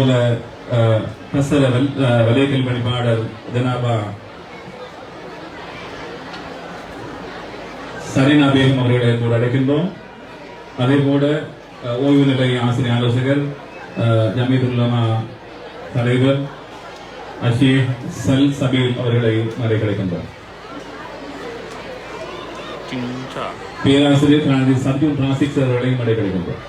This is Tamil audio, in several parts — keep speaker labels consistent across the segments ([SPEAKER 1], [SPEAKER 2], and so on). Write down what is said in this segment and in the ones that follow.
[SPEAKER 1] அதேபோல பிரசர வலைக்கல் பணிப்பாளர் ஜனாபா சரினா பேகம் அவர்களை கூட அழைக்கின்றோம். அதேபோல ஓய்வு நிலை ஆசிரியர் ஆலோசகர் ஜமீதுல்லமா தலைவர் அஷீப் சல் சபீல் அவர்களை மறை கிடைக்கின்றோம். பேராசிரியர் கலாநிதி சர்ஜுன் ராசிக் அவர்களை மறை கிடைக்கின்றோம்.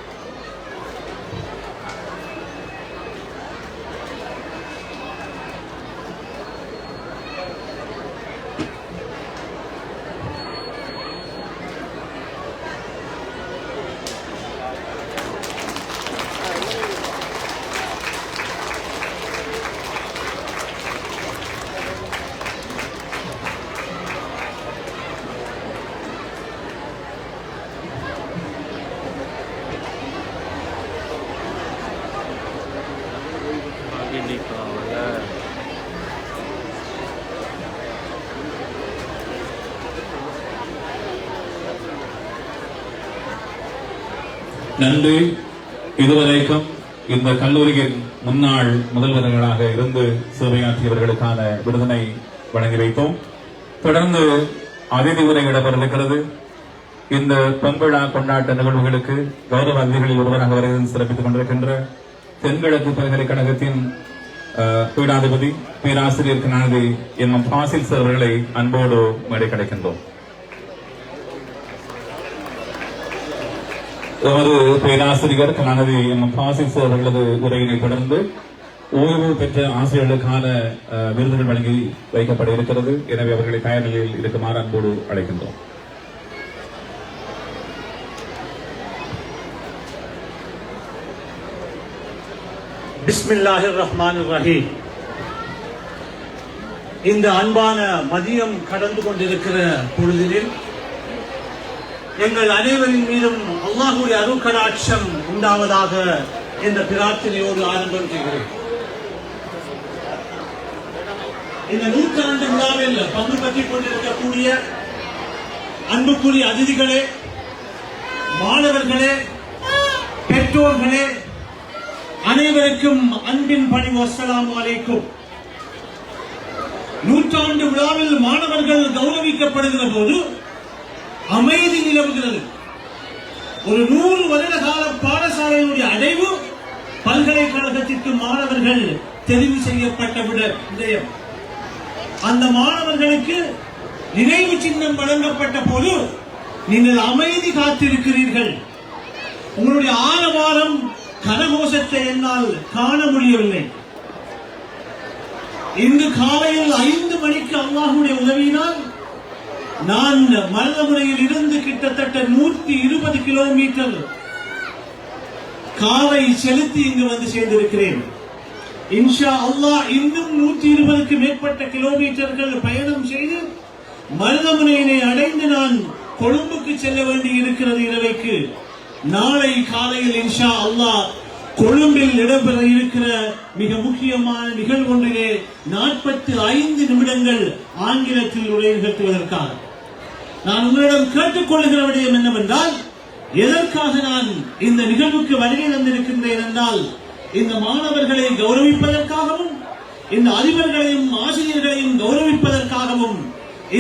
[SPEAKER 1] நன்றி. இதுவரைக்கும் இந்த கல்லூரியின் முன்னாள் முதல்வர்களாக இருந்து சேவையாற்றியவர்களுக்கான விருதினை வழங்கி வைத்தோம். தொடர்ந்து அதிதி உரை இடம்பெறவிருக்கிறது. இந்த பொன்விழா கொண்டாட்ட நிகழ்வுகளுக்கு கௌரவ அதிதிகளில் ஒருவராக வருகிறது சிறப்பித்துக் கொண்டிருக்கின்ற தென்கிழக்கு பல்கலைக்கழகத்தின் பீடாதிபதி பேராசிரியர் கலாநிதி எம் பாசில் சார் அவர்களை அன்போடு மேடை கிடைக்கின்றோம். எமது பேராசிரியர் கலாநிதி எம் பாசில் சார் அவர்களது உரையினை தொடர்ந்து ஓய்வு பெற்ற ஆசிரியர்களுக்கான விருதுகள் வழங்கி வைக்கப்பட இருக்கிறது. எனவே அவர்களை தயார் நிலையில் இருக்குமாறு அன்போடு அழைக்கின்றோம்.
[SPEAKER 2] பிஸ்மில்லாஹிர் ரஹ்மானிர் ரஹீம். இந்த அன்பான மதியம் கடந்து கொண்டிருக்கிற பொழுதில் எங்கள் அனைவரின் மீதும் அல்லாஹ்வுடைய அருட்கடாட்சம் உண்டாவதாக என்ற பிரார்த்தனையோடு ஆரம்பம் செய்கிறேன். இந்த நூற்றாண்டு விழாவில் பங்கு பற்றிக் கொண்டிருக்கக்கூடிய அன்புக்குரிய அதிதிகளே, மாணவர்களே, பெற்றோர்களே, அனைவருக்கும் அன்பின் பணிவு அஸ்ஸலாமு அலைக்கும். நூற்றாண்டு விழாவில் மாணவர்கள் கௌரவிக்கப்படுகிற போது அமைதி நிலவுகிறது. ஒரு 100 வருட கால பாடசாலையினுடைய அடைவு பல்கலைக்கழகத்திற்கு மாணவர்கள் தெரிவு செய்யப்பட்ட விடயம். அந்த மாணவர்களுக்கு நினைவு சின்னம் வழங்கப்பட்ட போது நீங்கள் அமைதி காத்திருக்கிறீர்கள். உங்களுடைய ஆரவாரம் கரகோஷத்தை என்னால் காண முடியவில்லை. இன்று காலையில் 5 மணிக்கு அல்லாஹ்வுடைய உதவியினால் நான் மருதமுனையில் இருந்து கிட்டத்தட்ட 120 கிலோமீட்டர் காலை செலுத்தி இங்கு வந்து சேர்ந்திருக்கிறேன். இன்ஷா அல்லாஹ் இன்னும் 120க்கு மேற்பட்ட கிலோமீட்டர்கள் பயணம் செய்து மருதமுனையினை அடைந்து நான் கொழும்புக்கு செல்ல வேண்டி இருக்கிறது. இரவைக்கு நாளை காலையில் இன்ஷா அல்லாஹ் கொழும்பில் இடம்பெற இருக்கிற மிக முக்கியமான நிகழ்வு ஒன்றிலே 45 நிமிடங்கள் ஆங்கிலத்தில் உரை நிகழ்த்துவதற்காக நான் உங்களிடம் கேட்டுக்கொள்கிற விடயம் என்னவென்றால், எதற்காக நான் இந்த நிகழ்வுக்கு வருகை தந்திருக்கின்றேன் என்றால், இந்த மாணவர்களை கௌரவிப்பதற்காகவும், இந்த அதிபர்களையும் ஆசிரியர்களையும் கௌரவிப்பதற்காகவும்,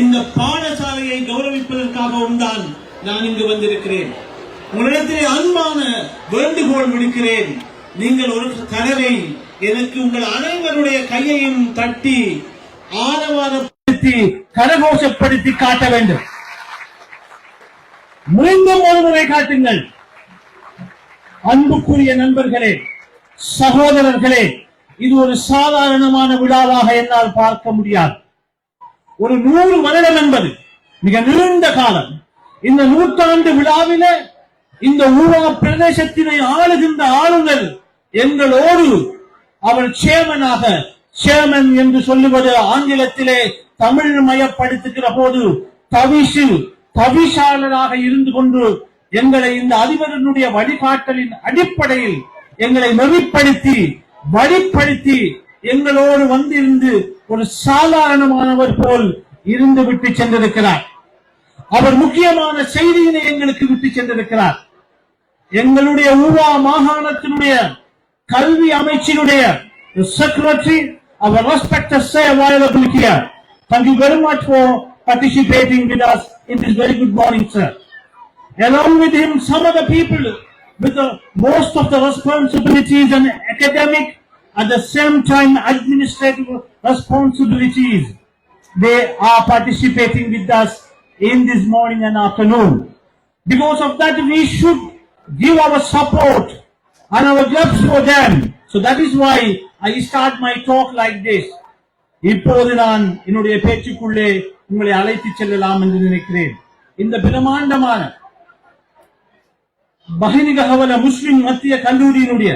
[SPEAKER 2] இந்த பாடசாலையை கௌரவிப்பதற்காகவும் தான் நான் இங்கு வந்திருக்கிறேன். உங்களிடத்திலே அன்பான வேண்டுகோள் விடுக்கிறேன். நீங்கள் ஒரு தடவை எனக்கு உங்கள் அனைவருடைய கையையும் தட்டி ஆரவாரப்படுத்தி கரகோஷப்படுத்தி காட்ட வேண்டும். மீண்டும் ஒரு முறை காட்டுங்கள். அன்புக்குரிய நண்பர்களே, சகோதரர்களே, இது ஒரு சாதாரணமான விழாவாக என்னால் பார்க்க முடியாது. ஒரு 100 வருடம் என்பது மிக நீண்ட காலம். இந்த நூற்றாண்டு விழாவில இந்த ஊரக பிரதேசத்தினை ஆளுகின்ற ஆளுநர் எங்களோடு அவர் சேர்மன் என்று சொல்லுவது ஆங்கிலத்திலே தமிழ் மயப்படுத்துகிற போது தவிசாளராக இருந்து கொண்டு எங்களை இந்த அதிபரனுடைய வழிகாட்டலின் அடிப்படையில் எங்களை நெறிப்படுத்தி வழிப்படுத்தி எங்களோடு வந்திருந்து ஒரு சாதாரணமானவர் போல் இருந்து விட்டு சென்றிருக்கிறார். அவர் முக்கியமான செய்தியினை எங்களுக்கு விட்டு சென்றிருக்கிறார். எங்களுடைய ஊவா மாகாணத்தினுடைய கல்வி அமைச்சினுடைய secretary, our respected say available here. Thank you very much for participating with us in this very good morning, sir. Along with him, some other people with most of the responsibilities and academic, at the same time administrative responsibilities. They are participating with us in this morning and afternoon. Because of that, we should give our support and our gloves for them. So that is why I start my talk like this. இப்போது நான் என்னுடைய பேச்சுக்குள்ளே உங்களை அழைத்து செல்லலாம் என்று நினைக்கிறேன். இந்த பிரமாண்டமான பஹினிகஹவல முஸ்லிம் மத்திய கல்லூரியினுடைய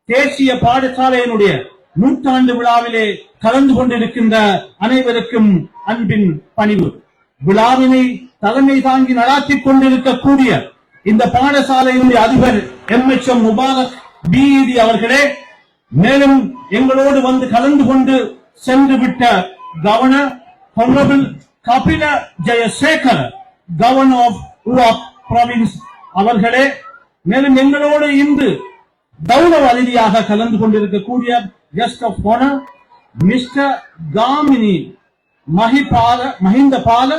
[SPEAKER 2] தேசிய பாடசாலையினுடைய நூற்றாண்டு விழாவிலே கலந்து கொண்டிருக்கின்ற அனைவருக்கும் அன்பின் பணிவு. விழாவினை தலைமை தாங்கி நடாத்திக் கொண்டிருக்கக்கூடிய இந்த பாடசாலையினுடைய அதிபர் MHM முபாரக் BED அவர்களே, மேலும் எங்களோடு வந்து கலந்து கொண்டு சென்று விட்ட governor honourable Kapila Jayasekara, governor of Uva province அவர்களே, மேலும் எங்களோடு இன்று கௌரவ அதிதியாக கலந்து கொண்டிருக்கக்கூடிய guest of honour mister Gamini Mahindapala,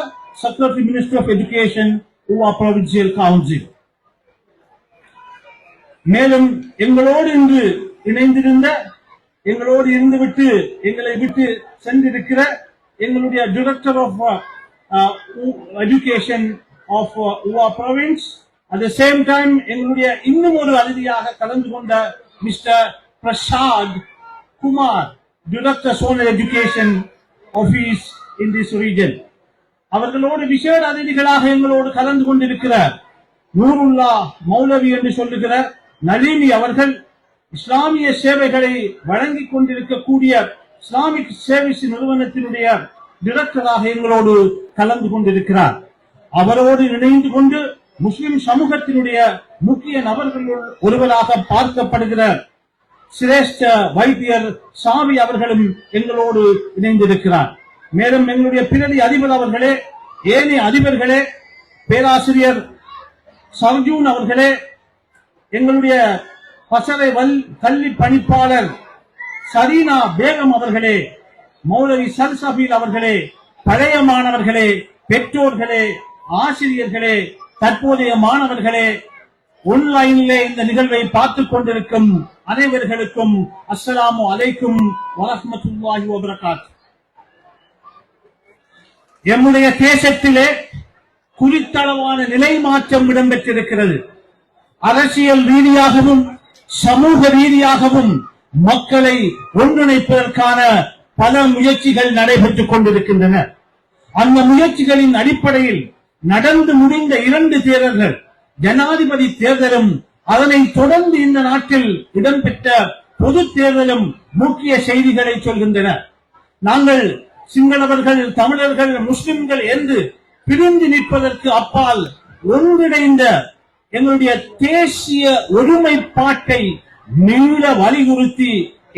[SPEAKER 2] secretary minister of education Uva provincial council, மேலும் எங்களோடு இன்று இணைந்திருந்த, எங்களோடு இருந்துவிட்டு எங்களை விட்டு சென்றிருக்கிற எங்களுடைய director of education of Uva province, at the same time எங்களுடைய இன்னும் ஒரு அதிதியாக கலந்து கொண்ட mister Prasad Kumar, director zonal education office in this region. அவர்களோடு விசேட அதிதிகளாக எங்களோடு கலந்து கொண்டிருக்கிறார் நூருல்லா மௌலவி என்று சொல்லுகிற நளினி அவர்கள், இஸ்லாமிய சேவைகளை வழங்கிக் கொண்டிருக்கக்கூடிய இஸ்லாமிக் சர்வீஸ் நிறுவனத்தினுடைய டைரக்டராக எங்களோடு கலந்து கொண்டிருக்கிறார். அவரோடு இணைந்து கொண்டு முஸ்லிம் சமூகத்தினுடைய முக்கிய நபர்களுள் ஒருவராக பார்க்கப்படுகிற சிரேஷ்ட வைத்தியர் சாமி அவர்களும் எங்களோடு இணைந்திருக்கிறார். மேலும் எங்களுடைய பிரதி அதிபர் அவர்களே, ஏனைய அதிபர்களே, பேராசிரியர் சர்ஜூன் அவர்களே, எங்களுடைய பசறை கல்வி பணிப்பாளர் சரீனா பேகம் அவர்களே, மௌலவி சல்சபீல் அவர்களே, பழைய மாணவர்களே, பெற்றோர்களே, ஆசிரியர்களே, தற்போதைய மாணவர்களே, ஆன்லைனிலே இந்த நிகழ்வை பார்த்துக் கொண்டிருக்கும் அனைவர்களுக்கும் அஸ்ஸலாமு அலைக்கும் வரஹ்மத்துல்லாஹி வபரகாத்துஹு. எம்முடைய தேசத்திலே குறித்தளவான நிலை மாற்றம் இடம்பெற்றிருக்கிறது. அரசியல் ரீதியாகவும் சமூக ரீதியாகவும் மக்களை ஒன்றிணைப்பதற்கான பல முயற்சிகள் நடைபெற்றுக் கொண்டிருக்கின்றன. அந்த முயற்சிகளின் அடிப்படையில் நடந்து முடிந்த 2 தேர்தல்கள், ஜனாதிபதி தேர்தலும் அதனைத் தொடர்ந்து இந்த நாட்டில் இடம்பெற்ற பொது தேர்தலும் முக்கிய செய்திகளை சொல்கின்றன. நாங்கள் சிங்களவர்கள், தமிழர்கள், முஸ்லிம்கள் என்று பிரிந்து நிற்பதற்கு அப்பால் ஒன்றிணைந்த எங்களுடைய தேசிய ஒருமைப்பாட்டை மீள வலியுறுத்தி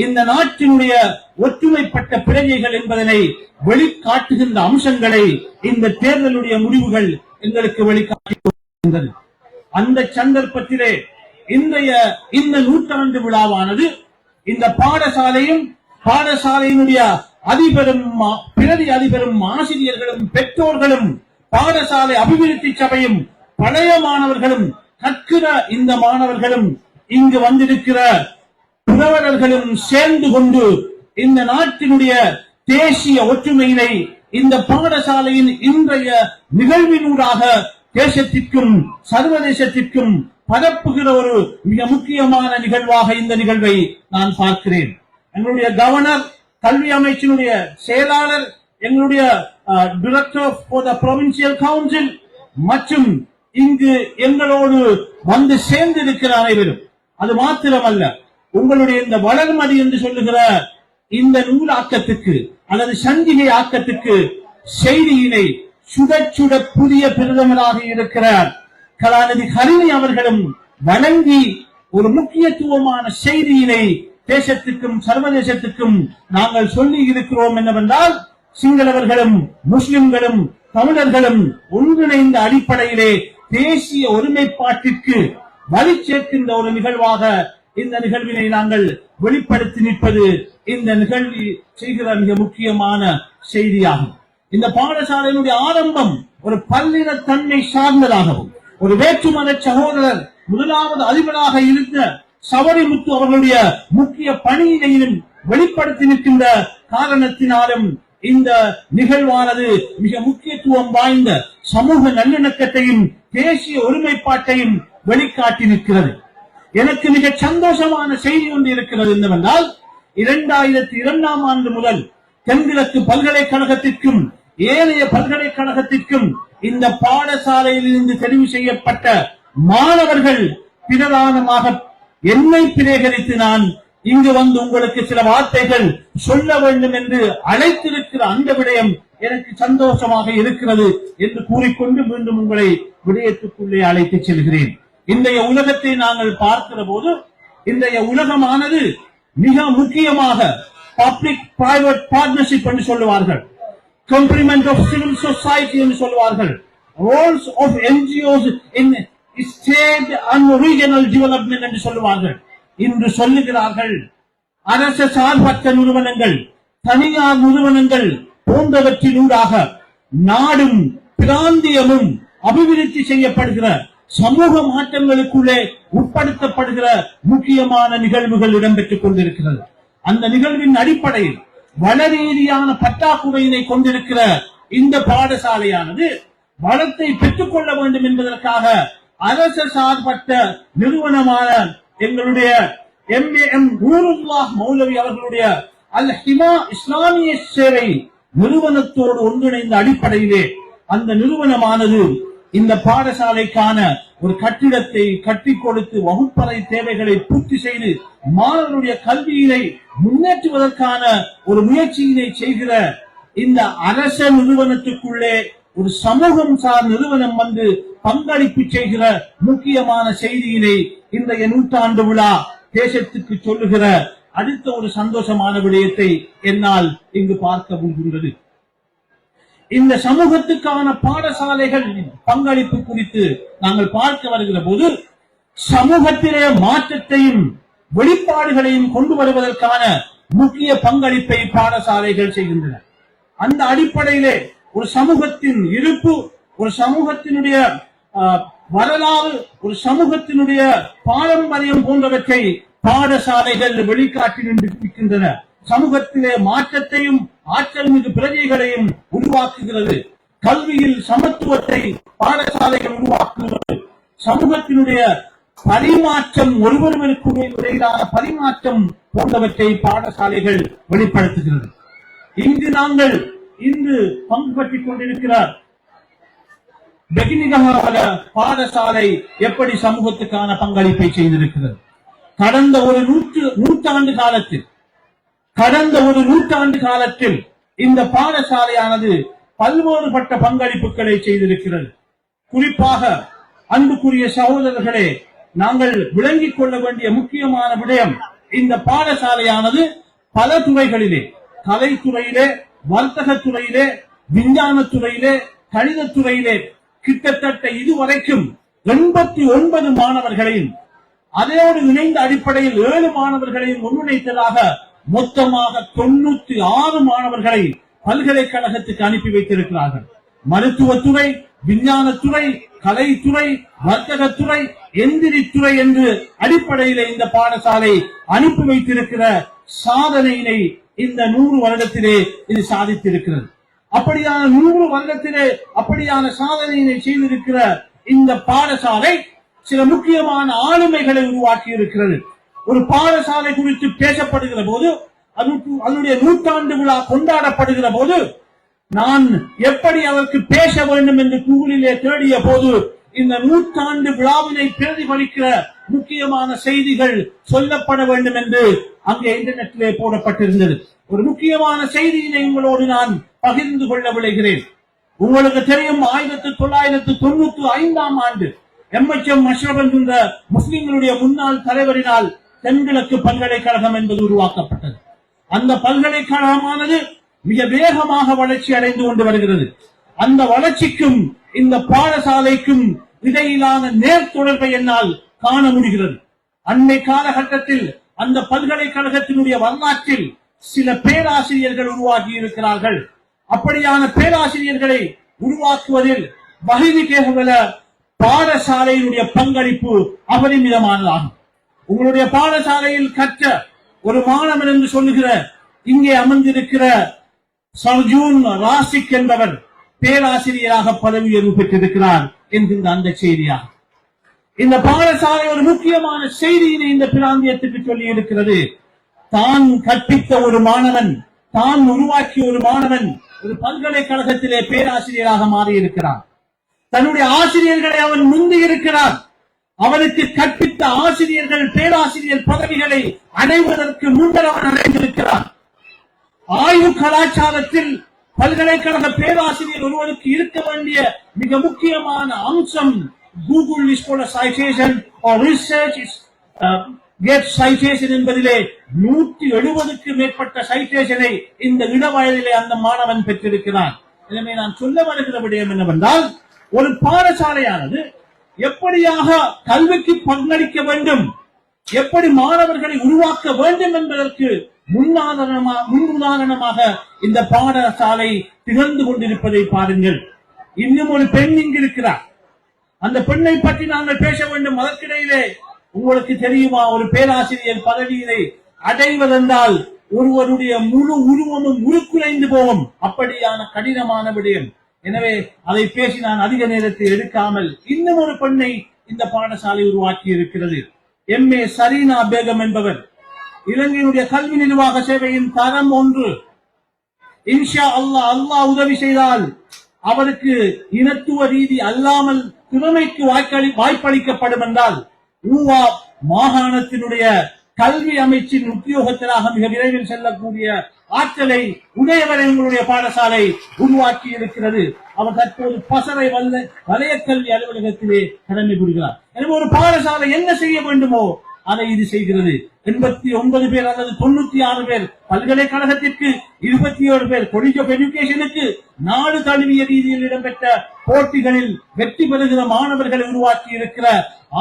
[SPEAKER 2] இந்த நாட்டினுடைய ஒற்றுமைப்பட்ட பிரஜைகள் என்பதனை வெளிக்காட்டுகின்ற அம்சங்களை இந்த தேர்தலுடைய முடிவுகள் எங்களுக்கு வெளிக்காட்டுகின்றது. அந்த சந்தர்ப்பத்திலே இன்றைய இந்த நூற்றாண்டு விழாவானது இந்த பாடசாலையும் பாடசாலையினுடைய அதிபரும் பிரதி அதிபரும் ஆசிரியர்களும் பெற்றோர்களும் பாடசாலை அபிவிருத்தி சபையும் பழைய மாணவர்களும் கற்கிற இந்த மாணவர்களும் இங்கு வந்திருக்கிற புரவலர்களும் சேர்ந்து கொண்டு இந்த நாட்டினுடைய தேசிய ஒற்றுமையினை இந்த பாடசாலையின் இன்றைய நிகழ்வினூடாக தேசத்திற்கும் சர்வதேசத்திற்கும் பரப்புகிற ஒரு மிக முக்கியமான நிகழ்வாக இந்த நிகழ்வை நான் பார்க்கிறேன். எங்களுடைய கவர்னர், கல்வி அமைச்சினுடைய செயலாளர், எங்களுடைய director for the provincial council மற்றும் இங்கு எங்களோடு வந்து சேர்ந்திருக்கிற அனைவரும், அது மாத்திரமல்ல, உங்களுடைய இந்த வளர்மதி என்று சொல்லுகிற இந்த நூலாக்கத்துக்கு அல்லது சஞ்சிகை ஆக்கத்துக்கு செய்தியினை சுட சுட புதிய பிரதமராக இருக்கிறார் கலாநிதி ஹரிணி அவர்களும் வழங்கி ஒரு முக்கியத்துவமான செய்தியினை தேசத்துக்கும் சர்வதேசத்துக்கும் நாங்கள் சொல்லி இருக்கிறோம் என்னவென்றால், சிங்களவர்களும் முஸ்லிம்களும் தமிழர்களும் ஒன்றிணைந்த அடிப்படையிலே தேசிய ஒருமைப்பாட்டிற்கு வலி சேர்க்கின்ற ஒரு நிகழ்வாக இந்த நிகழ்வினை நாங்கள் வெளிப்படுத்தி நிற்பது இந்த நிகழ்வி செய்கிற மிக முக்கியமான செய்தியாகும். இந்த பாடசாலையினுடைய ஆரம்பம் ஒரு பல்லின தன்மை சார்ந்ததாகவும், ஒரு வேற்றுமத சகோதரர் முதலாவது அதிபராக இருந்த சவரிமுத்து அவர்களுடைய முக்கிய பணியினையும் வெளிப்படுத்தி நிற்கின்ற காரணத்தினாலும் இந்த நிகழ்வானது மிக முக்கியத்துவம் வாய்ந்த சமூக நல்லிணக்கத்தையும் தேசிய ஒருமைப்பாட்டையும் வெளிக்காட்டி நிற்கிறது. எனக்கு மிக சந்தோஷமான செய்தி ஒன்று இருக்கிறது என்னவென்றால், 2002ஆம் ஆண்டு முதல் தென்கிழக்கு பல்கலைக்கழகத்திற்கும் ஏனைய பல்கலைக்கழகத்திற்கும் இந்த பாடசாலையில் இருந்து தெரிவு செய்யப்பட்ட மாணவர்கள் பிரதானமாக என்னை பிரேகரித்து நான் இங்கு வந்து உங்களுக்கு சில வார்த்தைகள் சொல்ல வேண்டும் என்று அழைத்திருக்கிற அந்த விடயம் எனக்கு சந்தோஷமாக இருக்கிறது என்று கூறிக்கொண்டு மீண்டும் உங்களை விடயத்துக்குள்ளே அழைத்து செல்கிறேன். இன்றைய உலகத்தை நாங்கள் பார்க்கிற போது இன்றைய உலகமானது மிக முக்கியமாக பப்ளிக் பிரைவேட் பார்ட்னர்ஷிப் என்று சொல்லுவார்கள், காம்ப்ளிமெண்ட் ஆஃப் சிவில் சொசைட்டி என்று சொல்லுவார்கள், roles of NGOs in state and regional development என்று சொல்லுவார்கள். இன்று சொல்லுகிறார்கள் அரச சார்பற்ற நிறுவனங்கள், தனியார் நிறுவனங்கள் போன்றவற்றினூடாக நாடும் பிராந்தியமும் அபிவிருத்தி செய்யப்படுகிற சமூக மாற்றங்களுக்குள்ளே உட்படுத்தப்படுகிற முக்கியமான நிகழ்வுகள் இடம்பெற்றுக் கொண்டிருக்கிறது. அந்த நிகழ்வின் அடிப்படையில் வளரீதியான பற்றாக்குறையினை கொண்டிருக்கிற இந்த பாடசாலையானது வளத்தை பெற்றுக் கொள்ள வேண்டும் என்பதற்காக அரச சார்பற்ற நிறுவனமான எங்களுடைய MAM நூருல்லாஹ் மௌலவி அவர்களுடைய அல் ஹிமா இஸ்லாமிய சேவை நிறுவனத்தோடு ஒன்றிணைந்த அடிப்படையிலே அந்த நிறுவனமானது இந்த பாடசாலைக்கான ஒரு கட்டிடத்தை கட்டிக் கொடுத்து வகுப்பறை தேவைகளை பூர்த்தி செய்து மாணவர்களுடைய கல்வியினை முன்னேற்றுவதற்கான ஒரு முயற்சியினை செய்கிற இந்த அரச நிறுவனத்துக்குள்ளே ஒரு சமூகம் சார் நிறுவனம் வந்து பங்களிப்பு செய்கிற முக்கியமான செய்தியினை இன்றைய நூற்றாண்டு விழா தேசத்துக்கு சொல்லுகிற அடுத்த ஒரு சந்தோஷமான விடயத்தை என்னால் இங்கு பார்க்க முடிகின்றது. இந்த சமூகத்துக்கான பாடசாலைகள் பங்களிப்பு குறித்து நாங்கள் பார்க்க வருகிற போது சமூகத்திலே மாற்றத்தையும் வெளிப்பாடுகளையும் கொண்டு வருவதற்கான முக்கிய பங்களிப்பை பாடசாலைகள் செய்கின்றன. அந்த அடிப்படையிலே ஒரு சமூகத்தின் இருப்பு, ஒரு சமூகத்தினுடைய வரலாறு, ஒரு சமூகத்தினுடைய பாரம்பரியம் போன்றவற்றை பாடசாலைகள் வெளிக்காட்டி நிற்கின்றன. சமூகத்திலே மாற்றத்தையும் ஆற்றல் மிகு பிரஜைகளையும் உருவாக்குகிறது. கல்வியில் சமத்துவத்தை பாடசாலைகள் உருவாக்குகிறது. சமூகத்தினுடைய பரிமாற்றம், ஒருவருக்கு இடையிலான பரிமாற்றம் போன்றவற்றை பாடசாலைகள் வெளிப்படுத்துகிறது. இங்கு நாங்கள் இன்று பங்கு பற்றிக் கொண்டிருக்கிறார் பெகினிகம பாடசாலை எப்படி சமூகத்துக்கான பங்களிப்பை செய்திருக்கிறது. கடந்த ஒரு நூற்றாண்டு காலத்தில் இந்த பாடசாலையானது பல்வேறுபட்ட பங்களிப்புகளை செய்திருக்கிறது. குறிப்பாக அன்புக்குரிய சகோதரர்களே, நாங்கள் விளங்கிக் கொள்ள வேண்டிய முக்கியமான விடயம், இந்த பாடசாலையானது பல துறைகளிலே, கலைத்துறையிலே, வர்த்தக துறையிலே, விஞ்ஞான துறையிலே, கணித துறையிலே கிட்டத்தட்ட இதுவரைக்கும் 89 மாணவர்களையும் அதோடு இணைந்த அடிப்படையில் 7 மாணவர்களையும் முன்னிணைத்ததாக மொத்தமாக 96 மாணவர்களை பல்கலைக்கழகத்துக்கு அனுப்பி வைத்திருக்கிறார்கள். மருத்துவத்துறை, விஞ்ஞானத்துறை, கலைத்துறை, வர்த்தகத்துறை, எந்திரித்துறை என்று அடிப்படையிலே இந்த பாடசாலை அனுப்பி வைத்திருக்கிற சாதனையினை இந்த 100 வருடத்திலே இது சாதித்திருக்கிறது. அப்படியான 100 வருடத்திலே அப்படியான சாதனையினை செய்திருக்கிற இந்த பாடசாலை சில முக்கியமான ஆளுமைகளை உருவாக்கி இருக்கிறது. ஒரு பாடசாலை குறித்து பேசப்படுகிற போது, அதனுடைய நூற்றாண்டு விழா கொண்டாடப்படுகிற போது நான் எப்படி அதற்கு பேச வேண்டும் என்று கூகுளிலே தேடிய போது இந்த நூற்றாண்டு விழாவினை பிரதிபலிக்கிற முக்கியமான செய்திகள் சொல்லப்பட வேண்டும் என்று அங்கே இன்டர்நெட்டிலே போடப்பட்டிருந்தது. ஒரு முக்கியமான செய்தியினை உங்களோடு நான் பகிர்ந்து கொள்ள விளைகிறேன். உங்களுக்கு தெரியும், 1995ஆம் ஆண்டு MHM அஷ்ரப் என்ற முஸ்லிம்களுடைய முன்னாள் தலைவரினால் தென்கிழக்கு பல்கலைக்கழகம் என்பது உருவாக்கப்பட்டது. அந்த பல்கலைக்கழகமானது மிக வேகமாக வளர்ச்சி அடைந்து கொண்டு வருகிறது. அந்த வளர்ச்சிக்கும் இந்த பாடசாலைக்கும் இடையிலான நேர் தொடர்பை என்னால் காண முடிகிறது. அண்மை காலகட்டத்தில் அந்த பல்கலைக்கழகத்தினுடைய வரலாற்றில் சில பேராசிரியர்கள் உருவாகி இருக்கிறார்கள். அப்படியான பேராசிரியர்களை உருவாக்குவதில் வஹீதி கேஹவல பாடசாலையினுடைய பங்களிப்பு அபரிமிதமானதாகும். உங்களுடைய பாடசாலையில் கற்ற ஒரு மாணவன் என்று சொல்லுகிற இங்கே அமர்ந்திருக்கிற சர்ஜூன் ராசிக் என்பவர் பேராசிரியராக பதவி உயர்வு பெற்றிருக்கிறார் என்கின்ற அந்த செய்தியாக இந்த பாடசாலை ஒரு முக்கியமான செய்தியினை இந்த பிராந்தியத்துக்கு சொல்லி இருக்கிறது. தான் கற்பித்த ஒரு மாணவன், தான் உருவாக்கிய ஒரு மாணவன் ஒரு பல்கலைக்கழகத்திலே பேராசிரியராக மாறியிருக்கிறார். தன்னுடைய ஆசிரியர்களை அவன் முந்தி இருக்கிறார். அவனுக்கு கற்பித்த ஆசிரியர்கள் பேராசிரியர் பதவிகளை அடைவதற்கு முன்னர் அவன் அடைந்திருக்கிறார். ஆய்வு கலாச்சாரத்தில் பல்கலைக்கழக பேராசிரியர் ஒருவருக்கு இருக்க வேண்டிய மிக முக்கியமான அம்சம் Google is called a citation or research is get citation என்பதிலே 170க்கு மேற்பட்ட சைட்டேஷனை இந்த இளவயதிலே அந்த மாணவன் பெற்றிருக்கிறான். எனவே நான் சொல்ல வருகிற விடயம் என்னவென்றால், ஒரு பாடசாலையானது எப்படியாக கல்விக்கு பங்களிக்க வேண்டும், எப்படி மாணவர்களை உருவாக்க வேண்டும் என்பதற்கு முன்னுதாரணமாக இந்த பாடசாலை திகழ்ந்து கொண்டிருப்பதை பாருங்கள். இன்னும் ஒரு பெண் இங்கு இருக்கிறார். அந்த பெண்ணை பற்றி நாங்கள் பேச வேண்டும். அதற்கிடையிலே உங்களுக்கு தெரியுமா, ஒரு பேராசிரியர் பதவியினை அடைவதென்றால் ஒருவருடைய முழு உருவமும் உருக்குலைந்து போகும். அப்படியான கடினமான விடயம். எனவே அதை பேசி நான் அதிக நேரத்தை எடுக்காமல் இன்னும் ஒரு பெண்ணை இந்த பாடசாலை உருவாக்கி இருக்கிறது. MA சரீனா பேகம் என்பவர் இலங்கையினுடைய கல்வி நிர்வாக சேவையின் தரம் 1. இன்ஷா அல்லாஹ் உதவி செய்தால் அவருக்கு இனத்துவ ரீதி அல்லாமல் திறமைக்கு வாய்ப்பளிக்கப்படும் என்றால் ஊவா மாகாணத்தினுடைய கல்வி அமைச்சின் உத்தியோகத்திலாக மிக விரைவில் செல்லக்கூடிய ஆற்றலை உடையவரை உங்களுடைய பாடசாலை உருவாக்கி இருக்கிறது. அவர் தற்போது பசறை வலயக்கல்வி அலுவலகத்திலே கடமை புரிகிறார். எனவே ஒரு பாடசாலை என்ன செய்ய வேண்டுமோ அதை இது செய்கிறது. 89 பேர் அல்லது 96 பேர் பல்கலைக்கழகத்திற்கு, 27 பேர் காலேஜ் ஆஃப் எஜுகேஷனுக்கு நாடு தழுவிய ரீதியில் இடம்பெற்ற போட்டிகளில் வெற்றி பெறுகிற மாணவர்களை உருவாக்கி இருக்கிற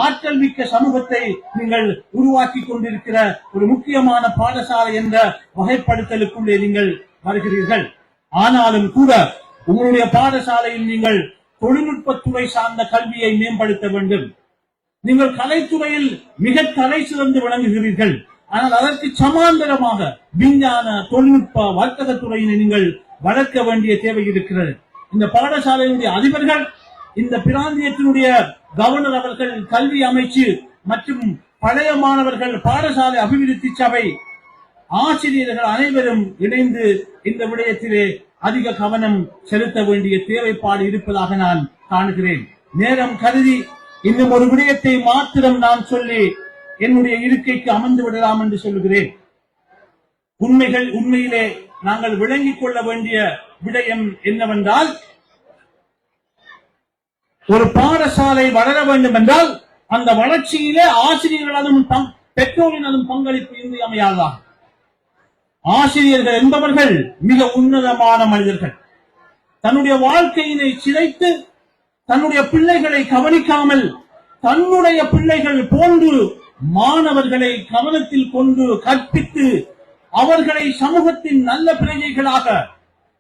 [SPEAKER 2] ஆற்றல் மிக்க சமூகத்தை நீங்கள் உருவாக்கி கொண்டிருக்கிற ஒரு முக்கியமான பாடசாலை என்ற வகைப்படுத்தலுக்குள்ளே நீங்கள் வருகிறீர்கள். ஆனாலும் கூட உங்களுடைய பாடசாலையில் நீங்கள் தொழில்நுட்பத்துறை சார்ந்த கல்வியை மேம்படுத்த வேண்டும். நீங்கள் கலைத்துறையில் மிக தலை சிறந்து விளங்குகிறீர்கள். ஆனால் அதற்கு சமாந்தரமாக விஞ்ஞான தொழில்நுட்ப வர்த்தக துறையினை நீங்கள் வளர்க்க வேண்டிய தேவை இருக்கிறது. இந்த பாடசாலையினுடைய அதிபர்கள், இந்த பிராந்தியத்தினுடைய கவர்னர் அவர்கள், கல்வி அமைச்சு மற்றும் பழைய மாணவர்கள் பாடசாலை அபிவிருத்தி சபை ஆசிரியர்கள் அனைவரும் இணைந்து இந்த விடயத்திலே அதிக கவனம் செலுத்த வேண்டிய தேவைப்பாடு இருப்பதாக நான் காணுகிறேன். நேரம் கருதி இன்னும் ஒரு விடயத்தை மாத்திரம் நான் சொல்லி என்னுடைய இருக்கைக்கு அமர்ந்து விடலாம் என்று சொல்லுகிறேன். உண்மையிலே நாங்கள் விளங்கிக் கொள்ள வேண்டிய விடயம் என்னவென்றால், ஒரு பாடசாலை வளர வேண்டும் என்றால் அந்த வளர்ச்சியிலே ஆசிரியர்களாலும் பெற்றோரினதும் பங்களிப்பு இன்றியமையாததாகும். ஆசிரியர்கள் என்பவர்கள் மிக உன்னதமான மனிதர்கள். தன்னுடைய வாழ்க்கையினை சிதைத்து தன்னுடைய பிள்ளைகளை கவனிக்காமல் தன்னுடைய பிள்ளைகள் போன்று மாணவர்களை கவனத்தில் கொண்டு கற்பித்து அவர்களை சமூகத்தின் நல்ல பிரஜைகளாக,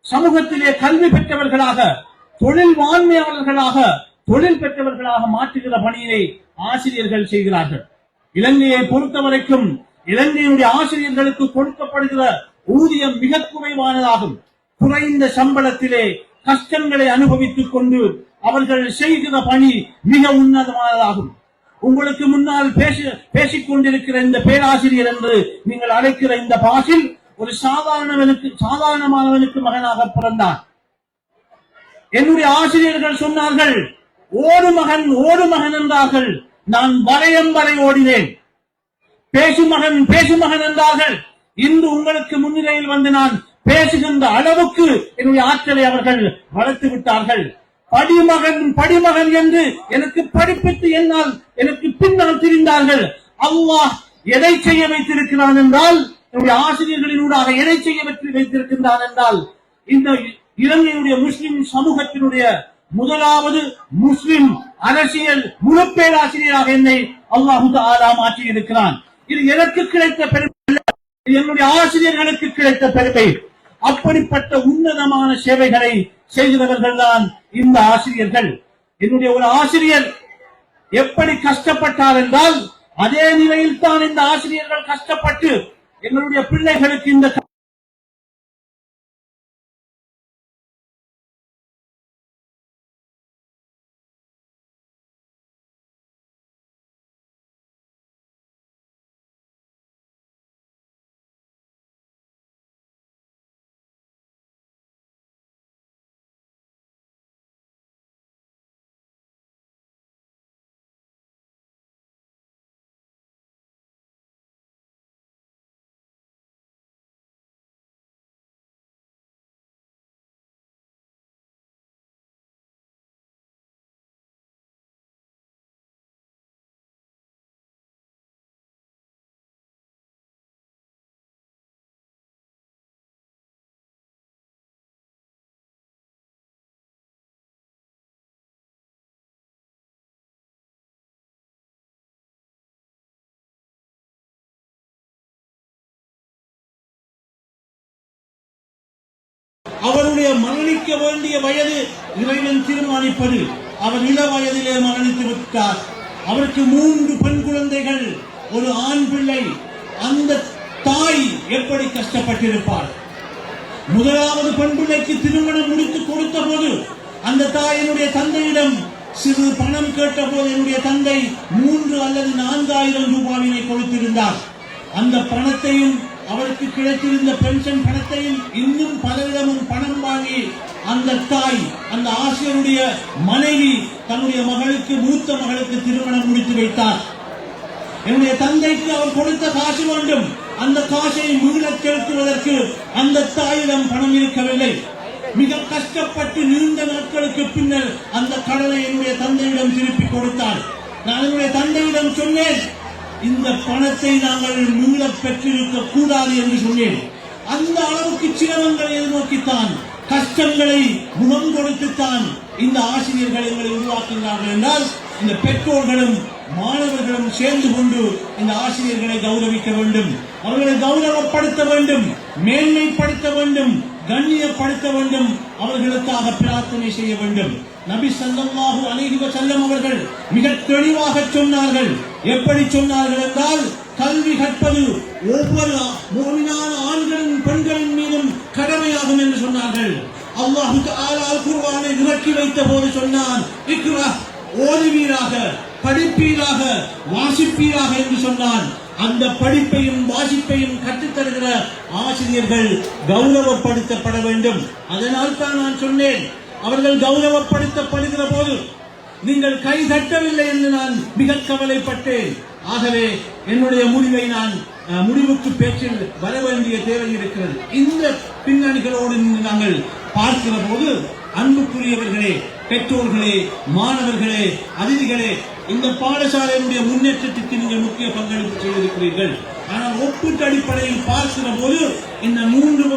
[SPEAKER 2] சமூகத்திலே கல்வி பெற்றவர்களாக, தொழில் வான்மையாளர்களாக, தொழில் பெற்றவர்களாக மாற்றுகிற பணியினை ஆசிரியர்கள் செய்கிறார்கள். இலங்கையை பொறுத்தவரைக்கும் இலங்கையினுடைய ஆசிரியர்களுக்கு கொடுக்கப்படுகிற ஊதியம் மிக குறைவானதாகும். குறைந்த சம்பளத்திலே கஷ்டங்களை அனுபவித்துக் கொண்டு அவர்கள் செய்கிற பணி மிக உன்னதமானதாகும். உங்களுக்கு முன்னால் பேசிக் கொண்டிருக்கிற இந்த பேராசிரியர் என்று நீங்கள் அழைக்கிற இந்த பாசில் ஒரு சாதாரணமானவனுக்கு மகனாக பிறந்தார். என்னுடைய ஆசிரியர்கள் சொன்னார்கள், ஓடு மகன் என்றார்கள். நான் வளையம் வரை ஓடினேன். பேசு மகன் என்றார்கள். இன்று உங்களுக்கு முன்னிலையில் வந்து நான் பேசுகின்ற அளவுக்கு என்னுடைய ஆற்றலை அவர்கள் வளர்த்து விட்டார்கள். படிமகன் என்று எனக்கு படிப்பித்து என்னால் எனக்கு பின்னால் திரிந்தார்கள். அல்லாஹ் எதை செய்ய வைத்திருக்கிறான் என்றால், என்னுடைய ஆசிரியர்களினூடாக எதை செய்ய வைத்திருக்கின்றான் என்றால், இந்த இலங்கையுடைய முஸ்லிம் சமூகத்தினுடைய முதலாவது முஸ்லிம் அரசியல் முழு பேராசிரியராக என்னை அல்லாஹு தஆலா மாற்றி இருக்கிறான். இது எனக்கு கிடைத்த பெருமை அல்ல, இது என்னுடைய ஆசிரியர்களுக்கு கிடைத்த பெருமை. அப்படிப்பட்ட உன்னதமான சேவைகளை செய்கிறவர்கள் தான் இந்த ஆசிரியர்கள். என்னுடைய ஒரு ஆசிரியர் எப்படி கஷ்டப்பட்டார் என்றால் அதே நிலையில் தான் இந்த ஆசிரியர்கள் கஷ்டப்பட்டு எங்களுடைய பிள்ளைகளுக்கு இந்த அவருடைய மரணிக்க வேண்டிய வயது இறைவன் தீர்மானிப்பது. அவர் இள வயதிலே மரணித்து விட்டார். அவருக்கு 3 பெண் குழந்தைகள், ஒரு ஆண் பிள்ளை. அந்த தாய் எப்படி கஷ்டப்பட்டிருப்பார். முதலாவது பெண் பிள்ளைக்கு திருமணம் முடித்து கொடுத்த போது அந்த தாயினுடைய தந்தையிடம் சிறு பணம் கேட்ட போது என்னுடைய தந்தை 3 அல்லது 4,000 ரூபாயினை கொடுத்திருந்தார். அந்த பணத்தையும் அவருக்கு கிடைத்திருந்த பென்ஷன் பணத்தையும் இன்னும் பலரிடமும் பணம் வாங்கி அந்த தாய், அந்த ஆசிரியருடைய மனைவி தன்னுடைய மகளுக்கு, மூத்த மகளுக்கு திருமணம் முடித்து வைத்தார். என்னுடைய தந்தைக்கு அவர் கொடுத்த காசு வேண்டும். அந்த காசை மீள செலுத்துவதற்கு அந்த தாயிடம் பணம் இருக்கவில்லை. மிக கஷ்டப்பட்டு நீண்ட நாட்களுக்கு பின்னர் அந்த கடனை என்னுடைய தந்தையிடம் திருப்பி கொடுத்தார். நான் என்னுடைய தந்தையிடம் சொன்னேன், இந்த பணத்தை நாங்கள் மீள பெற்றிருக்க கூடாது என்று சொன்னேன். அந்த அளவுக்கு சிரமங்களை எதிர்நோக்கித்தான், கஷ்டங்களை முகம் கொடுத்துத்தான் இந்த ஆசிரியர்கள் எங்களை உருவாக்குகிறார்கள் என்றால், இந்த பெற்றோர்களும் மாணவர்களும் சேர்ந்து கொண்டு இந்த ஆசிரியர்களை கௌரவிக்க வேண்டும், அவர்களை கௌரவப்படுத்த வேண்டும், மேன்மைப்படுத்த வேண்டும், கண்ணியப்படுத்த வேண்டும், அவர்களுக்காக பிரார்த்தனை செய்ய வேண்டும். நபி ஸல்லல்லாஹு அலைஹி வஸல்லம் அவர்கள் மிக தெளிவாக சொன்னார்கள். எப்படி சொன்னார்கள் என்றால், கல்வி கற்பது ஒவ்வொரு முஃமினான ஆண்களின் பெண்களின் மீதும் கடமையாகும் என்று சொன்னார்கள். அல்லாஹ் தஆலா குர்ஆனை இறக்கி வைத்த போது சொன்னான், இக்ரா, ஓதுவீராக, படிப்பீராக, வாசிப்பீராக என்று சொன்னான். அந்த படிப்பையும் வாசிப்பையும் கற்றுத்தருகிற ஆசிரியர்கள் கௌரவப்படுத்தப்பட வேண்டும். அதனால் தான் நான் சொன்னேன், அவர்கள் கௌரவப்படுத்தப்படுகிற போது நீங்கள் கை தட்டவில்லை என்று நான் மிக கவலைப்பட்டேன். ஆகவே என்னுடைய முடிவை நான் முடிவுக்கு பேச்சில் வர வேண்டிய தேவை இருக்கிறது. இந்த பின்னணிகளோடு நாங்கள் பார்க்கிற போது, அன்புக்குரியவர்களே, பெற்றோர்களே, மாணவர்களே, அதிதிகளே, இந்த பாடசாலையினுடைய முன்னேற்றத்திற்கு நீங்கள் முக்கிய பங்களிப்பு செய்திருக்கிறீர்கள். ஆனால் ஒப்பீட்டு அடிப்படையில் பார்க்கிற போது இந்த 100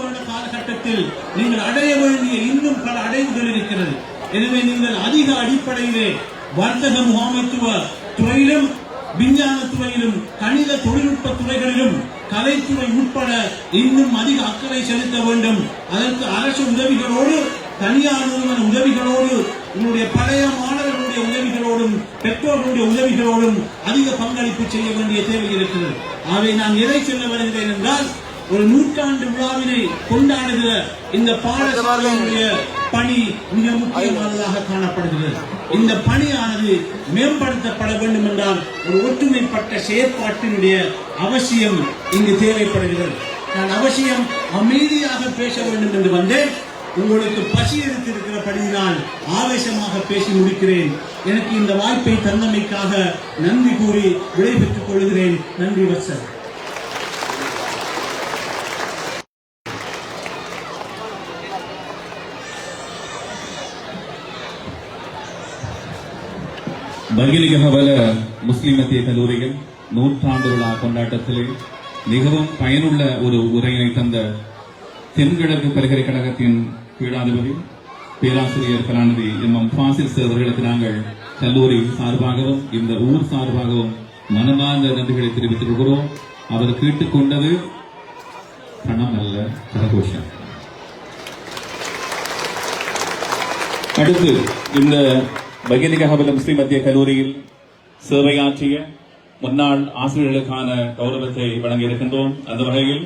[SPEAKER 2] வருட காலகட்டத்தில் நீங்கள் அடைய வேண்டிய இன்னும் பல அடைவுகள் இருக்கிறது. எனவே நீங்கள் அதிக அடிப்படையிலே வர்த்தக முகாமைத்துவ துறையிலும், விஞ்ஞான துறையிலும், கணித தொழில்நுட்ப துறைகளிலும், கலைத்துறை உட்பட இன்னும் அதிக அக்கறை செலுத்த வேண்டும். அதற்கு அரசு உதவிகளோடு, தனியார் நிறுவன உதவிகளோடு, உங்களுடைய பழைய மாணவர்களுடைய உதவிகளோடும், பெற்றோர்களுடைய உதவிகளோடும் அதிக பங்களிப்பு செய்ய வேண்டிய தேவை இருக்கிறது. ஆகவே நான் எதை சொல்ல வருகிறேன் என்றால், ஒரு 100ஆண்டு விழாவினை கொண்டாடுகிற இந்த பாடசாலையினுடைய பணி மிக முக்கியமானதாக காணப்படுகிறது. இந்த பணியானது மேம்படுத்தப்பட வேண்டும் என்றால் ஒரு ஒற்றுமைப்பட்ட செயற்பாட்டினுடைய அவசியம் இங்கு தேவைப்படுகிறது. நான் அவசியம் அமைதியாக பேச வேண்டும் என்று வந்தேன். உங்களுக்கு பசி எடுத்திருக்கிறபடியினால் ஆவேசமாக பேசி முடிக்கிறேன். எனக்கு இந்த வாய்ப்பை தந்தமைக்காக நன்றி கூறி விடைபெற்றுக் கொள்கிறேன். நன்றி வசர்.
[SPEAKER 1] பகிலிகமவல முஸ்லிம் மத்திய கல்லூரியில் 100ஆண்டு விழா கொண்டாட்டத்திலே மிகவும் பயனுள்ள ஒரு உரையினை தந்த தென்கிழக்கு பல்கலைக்கழகத்தின் பீடாதிபதி பேராசிரியர் கலாநிதி எம்.எம். ஃபாசில் சார் அவர்களுக்கு நாங்கள் கல்லூரி சார்பாகவும் இந்த ஊர் சார்பாகவும் மனமார்ந்த நன்றிகளை தெரிவித்துக் கொள்கிறோம். அவர் கேட்டுக்கொண்டது பணம் அல்ல, கரகோஷம். அடுத்து இந்த பகிரங்கஹபல முஸ்லிம் மத்திய கல்லூரியில் சேவையாற்றிய முன்னாள் ஆசிரியர்களுக்கான கௌரவத்தை வழங்க இருக்கின்றோம். அந்த வகையில்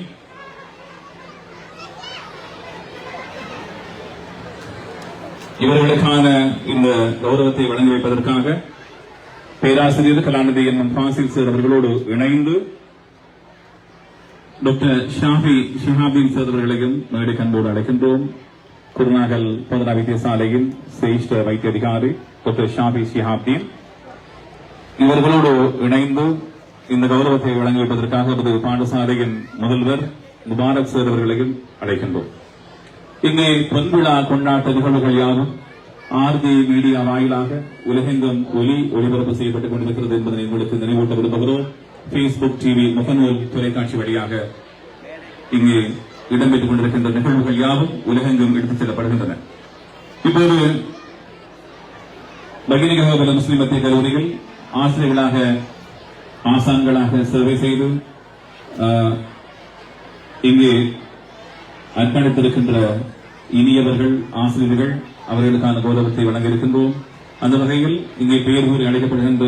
[SPEAKER 1] இவர்களுக்கான இந்த கௌரவத்தை வழங்கி வைப்பதற்காக பேராசிரியர் கலாநிதி என் ஃபாசில் சார் அவர்களோடு இணைந்து டாக்டர் ஷாஃபி ஷிஹாபின் சார் அவர்களையும் மேடை கண்போடு அழைக்கின்றோம். குருநாகல் பொதுநா வைத்தியசாலையின் சிரேஷ்ட வைத்திய அதிகாரி டாக்டர் ஷாஃபி ஷிஹாப்தீன் இவர்களோடு இணைந்து இந்த கௌரவத்தை வழங்கி வைப்பதற்காக நமது பாடசாலையின் முதல்வர் முபாரக் சார் அவர்களையும் அழைக்கின்றோம். இங்கே பொன்விழா கொண்டாட்ட நிகழ்வுகள் யாவும் ஆர்தி மீடியா வாயிலாக உலகெங்கும் ஒளிபரப்பு செய்யப்பட்டுக் கொண்டிருக்கிறது என்பதை உங்களுக்கு நினைவூட்ட விரும்புகிறோம். பேஸ்புக், டிவி, முகநூல் தொலைக்காட்சி வழியாக இங்கே இடம்பெற்றுக் கொண்டிருக்கின்ற நிகழ்வுகள் யாவும் உலகெங்கும் எடுத்துச் செல்லப்படுகின்றன. இப்போது பகிரங்கஹபல முஸ்லிம் மத்திய கல்லூரியில் ஆசிரியர்களாக ஆசான்களாக சேவை செய்து இங்கே அர்ப்பணித்திருக்கின்ற இனியவர்கள் ஆசிரியர்கள் அவர்களுக்கான கௌரவத்தை வழங்க இருக்கின்றோம். அந்த வகையில் இங்கே பெயர் கூறி அழைக்கப்படுகின்ற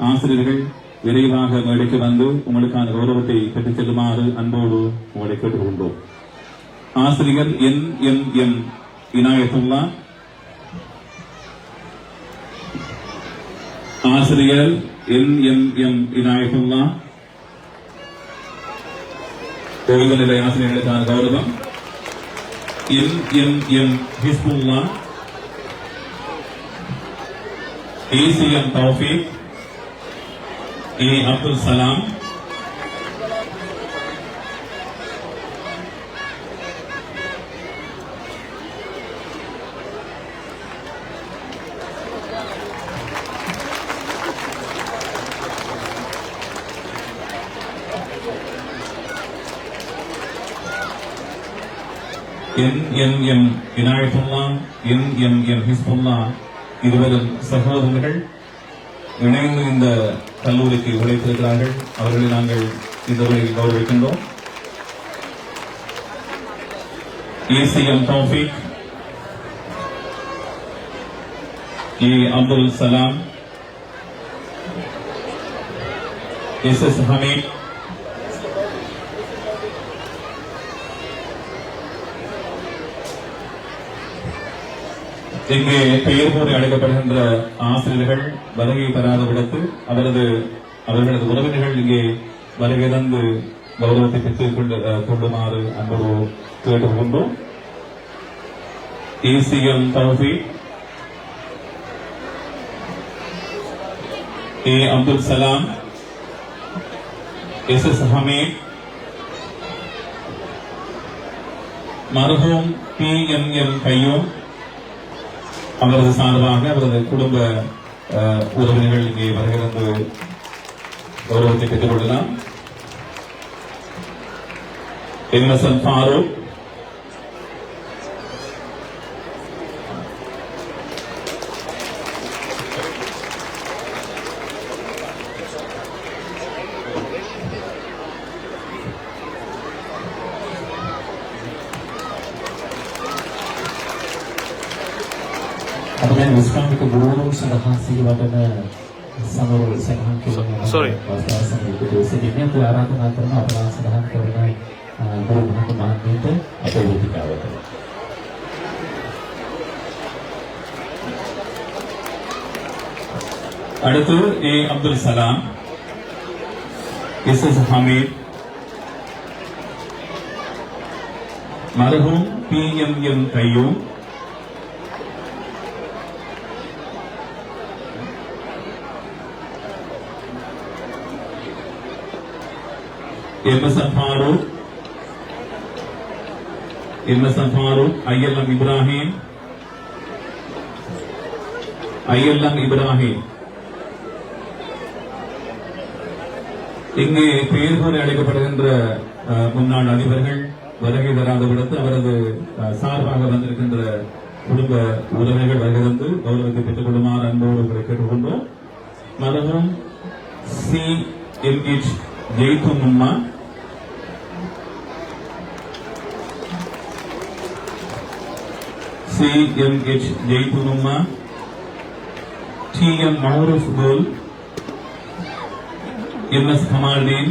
[SPEAKER 1] ஆசிரியர்கள் விரைவாக மேடைக்கு வந்து உங்களுக்கான கௌரவத்தை பெற்றுச் செல்லுமாறு அன்போடு உங்களை கேட்டுக்கொண்டோம். ஆசிரியர் என் இனாயத்துல்லா, ஆசிரியர் என் இனாயத்துல்லா ஓய்வு நிலை ஆசிரியர்களுக்கான கௌரவம். என் ஹிஸ்புல்லா, ஏசிஎம் தௌஃபீக், ஏ அப்துல் சலாம், என் இனாயத்துல்லா, என் ஹிஸ்புல்லா இருவரும் சகோதரர்கள் இணைந்து இந்த கல்லூரிக்கு உழைத்திருக்கிறார்கள். அவர்களை நாங்கள் இந்த உரையில் கௌரவிக்கின்றோம். ஏசிஎம் தௌஃபீக், ஏ அப்துல் சலாம், எஸ் ஹமீத், இங்கே பெயர் கூறி அழைக்கப்படுகின்ற ஆசிரியர்கள் வருகை பெறாத விடத்து அவர்களது உறவினர்கள் இங்கே வருகை தந்து கௌரவத்தை பெற்றுக் கொள்ளுமாறு அன்போடு கேட்டுக்கொண்டோம். ஏசிஎம் தௌஃபீக், ஏ அப்துல் சலாம், எஸ் ஹமீத், மர்ஹூம் PMM கையூம் அவரது சார்பாக அவரது குடும்ப உறவினர்கள் இங்கே வருகிறது கௌரவத்தை பெற்றுக் கொள்ளலாம். MSN Farooq,
[SPEAKER 3] Kemudian Islamic guru sudah siwatana samul senahan kilomnya.
[SPEAKER 4] Sorry.
[SPEAKER 3] Pasal itu sedihnya tu arah tu nak terima apa senahan kerana guru mahkamah itu apa yang dikawal.
[SPEAKER 1] அடுத்து ஏ அப்துல் சலாம், எஸ் ஹமீத், மர்ஹூம் PMM Gayoom, MSN Farooq, ILM Ibrahim, இங்கே பெயர் கூறி அழைக்கப்படுகின்ற முன்னாள் அதிபர்கள் வருகை தராத விடத்து அவரது சார்பாக வந்திருக்கின்ற குடும்ப உறவினர்கள் வருகை தந்து கௌரவத்தை பெற்றுக் கொள்ளுமாறு அன்போடு உங்களை கேட்டுக்கொண்டோம். மருமம் CMH ஜெய்துனும்மா, CMH ஜெய்துனும்மா, TM Mauruf Gul, MS Kamaldeen,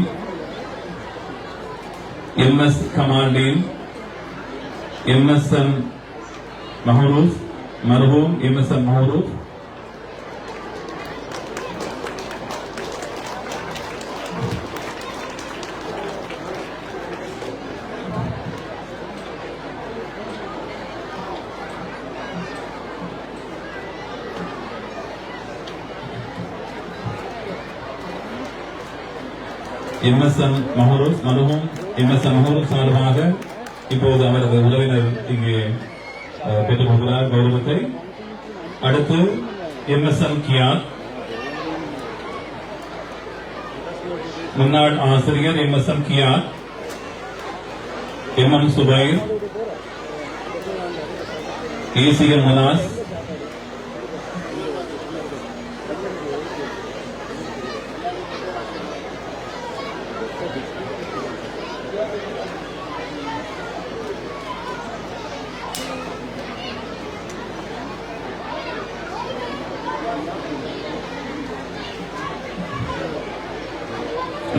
[SPEAKER 1] MS Kamaldeen, MSM Mahruf, Marhum MSM Mahruf, MSM Mahruf, மருகும் MSM Mahruf சார்பாக இப்போது அவரது உறவினர் இங்கே பெற்றுக் கொள்கிறார் கௌரவத்தை. அடுத்து MSM கியாத், முன்னாள் ஆசிரியர் MSM கியாத், MM Zubair, ACM Munas,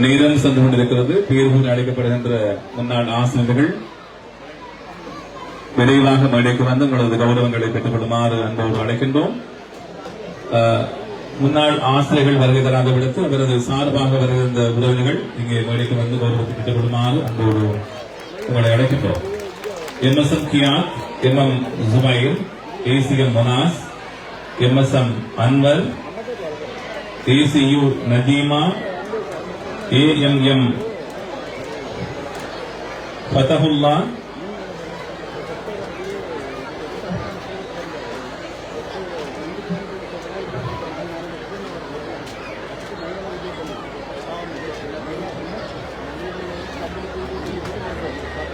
[SPEAKER 1] நேரம் சென்று கொண்டிருக்கிறது. பேர் கூறி அழைக்கப்படுகின்ற முன்னாள் ஆசிரியர்கள் விரைவாக மேடைக்கு வந்து உங்களது கௌரவங்களை பெற்றுக் கொள்ளுமாறு அன்போடு அழைக்கின்றோம். முன்னாள் ஆசிரியர்கள் வருகை தராத விடுத்து அவரது சார்பாக வருகின்ற உறவினர்கள் இங்கே மேடைக்கு வந்து கௌரவத்தை பெற்றுக் கொள்ளுமாறு அன்போடு உங்களை அழைக்கின்றோம். MSM கியாத், MM Zubair, ACM Munas, MSM Anwar, ACU Najima, AMM ஃபதஹுல்லா,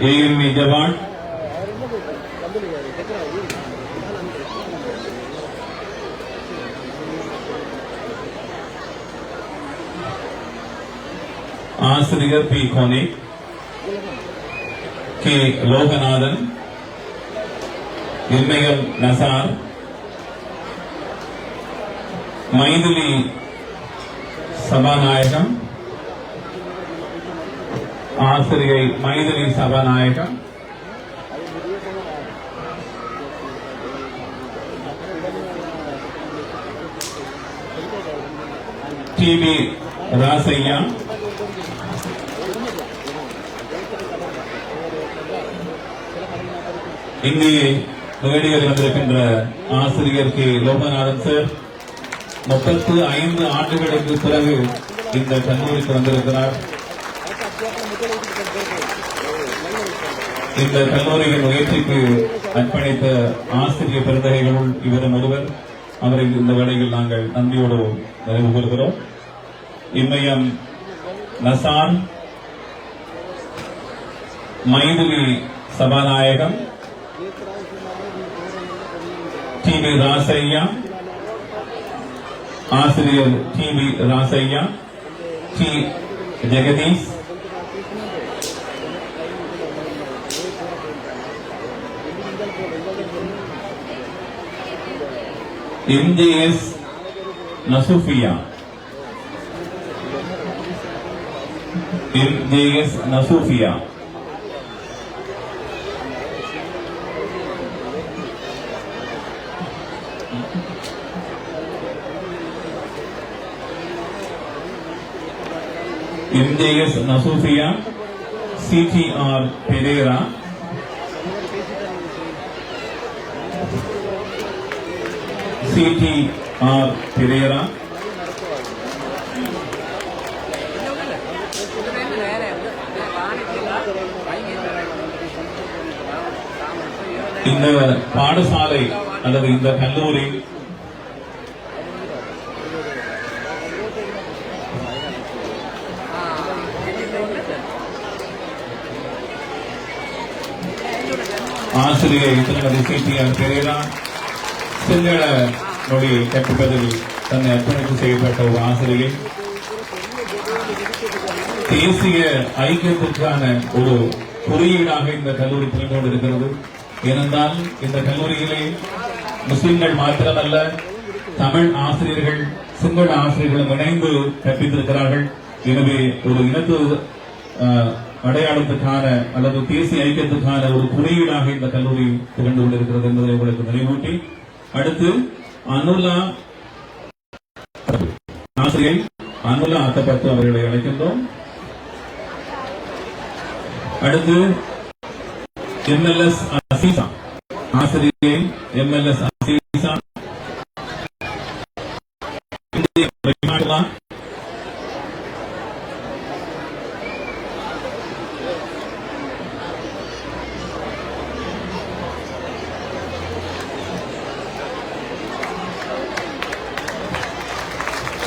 [SPEAKER 1] AME Jawan, ஆசிரியர் P. Konik, K. Loganathan, MAM Nasar, Mythili Sabanayagam, ஆசிரியை மைதிலி சபாநாயகம், TB ராசையா, இங்கே மேடையில் வந்திருக்கின்ற ஆசிரியர் K. லோகநாதன் சார் 35 ஆண்டுகளுக்கு பிறகு இந்த கல்லூரிக்கு வந்திருக்கிறார். இந்த கல்லூரியின் முயற்சிக்கு அர்ப்பணித்த ஆசிரியர் பெருந்தகைகளுள் இவரும் ஒருவர். அவரை இந்த வேளையில் நாங்கள் நன்றியோடு நிறைவு கூறுகிறோம். இமயம் நசான், மைதிலி சபாநாயகம், TB ராசையா, ஆசிரியர் TB Rasaiah, T. Jagadish, MJS நசூஃபியா, MJS நசூஃபியா, MJS நசூஃபியா, CTR Perera, CTR Perera, இந்த பாடசாலை அல்லது இந்த கல்லூரி ஆசிரியை திருமதி CTR பெரேரா, சிங்கள மொழி கற்பிப்பதில் தன்னை அர்ப்பணிப்பு செய்யப்பட்ட ஒரு ஆசிரியை தேசிய ஐக்கியத்திற்கான ஒரு குறியீடாக இந்த கல்லூரி திகழ்ந்து கொண்டிருக்கிறது. ஏனென்றால் இந்த கல்லூரியிலே முஸ்லிம்கள் மாத்திரமல்ல, தமிழ் ஆசிரியர்கள் சிங்கள ஆசிரியர்களும் இணைந்து கற்பித்திருக்கிறார்கள். எனவே ஒரு இனத்து அடையாளத்துக்கான அல்லது தேசிய ஐக்கியத்துக்கான ஒரு குறியீடாக இந்த கல்லூரி திகழ்ந்து கொண்டிருக்கிறது என்பதை உங்களுக்கு நினைவூட்டி, அடுத்து அனுலா ஆசிரியை அனுலா அத்தப்பத்து அவர்களை அழைக்கின்றோம். அடுத்து MLS அசீசா ஆசிரியை MLS அசீசா.